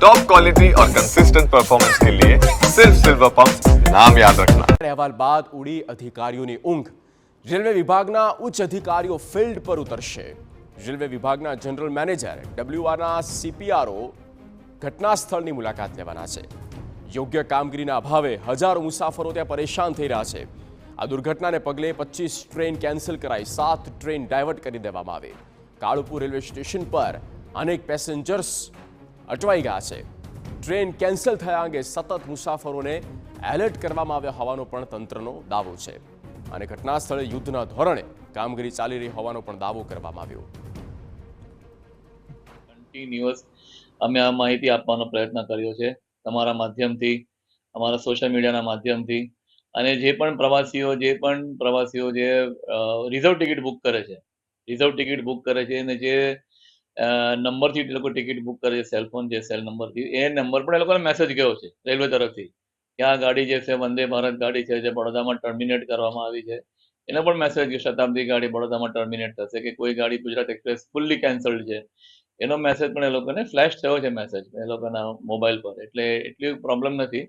Top quality और consistent performance के लिए सिर्फ सिल्वर पंप नाम याद रखना। અહેવાલ બાદ ઉડી અધિકારીઓની ઊંઘ. રેલવે વિભાગના ઉચ્ચ અધિકારીઓ ફિલ્ડ પર ઉતરશે. રેલવે વિભાગના જનરલ મેનેજર ડબલ્યુઆરના સીપીઆરઓ ઘટના સ્થળની મુલાકાત લેવાના છે. યોગ્ય કામગીરીના અભાવે હજારો મુસાફરો ત્યાં પરેશાન થઈ રહ્યા છે. આ દુર્ઘટનાને પગલે 25 ટ્રેન કેન્સલ કરાઈ 7 ટ્રેન ડાયવર્ટ કરી દેવામાં આવી. કાળુપુર રેલવે સ્ટેશન પર અનેક પેસેન્જર્સ અટવાઈ ગયા છે. ટ્રેન કેન્સલ થયા અંગે સતત મુસાફરોને એલર્ટ કરવામાં આવ્યા હોવાનો પણ તંત્રનો દાવો છે. અને ઘટના સ્થળે યુદ્ધના ધોરણે કામગીરી ચાલી રહી હોવાનો પણ દાવો કરવામાં આવ્યો. કન્ટિન્યુઅસ અમે આ માહિતી આપવાનો પ્રયત્ન કર્યો છે તમારા માધ્યમથી, અમારા સોશિયલ મીડિયાના માધ્યમથી. અને જે પણ પ્રવાસીઓ જે રિઝર્વ ટિકિટ બુક કરે છે અને જે નંબરથી એ લોકો ટિકિટ બુક કરે છે, સેલફોન જે સેલ નંબરથી, એ નંબર પણ એ લોકોને મેસેજ ગયો છે રેલવે તરફથી કે આ ગાડી જે છે વંદે ભારત ગાડી છે જે બડોદામાં ટર્મિનેટ કરવામાં આવી છે, એનો પણ મેસેજ ગયો શતાબ્દી ગાડી બડોદામાં ટર્મિનેટ થશે કે કોઈ ગાડી ગુજરાત એક્સપ્રેસ ફૂલ્લી કેન્સલ્ડ છે, એનો મેસેજ પણ એ લોકોને ફ્લેશ થયો છે મેસેજ એ લોકોના મોબાઈલ પર. એટલે એટલી પ્રોબ્લેમ નથી.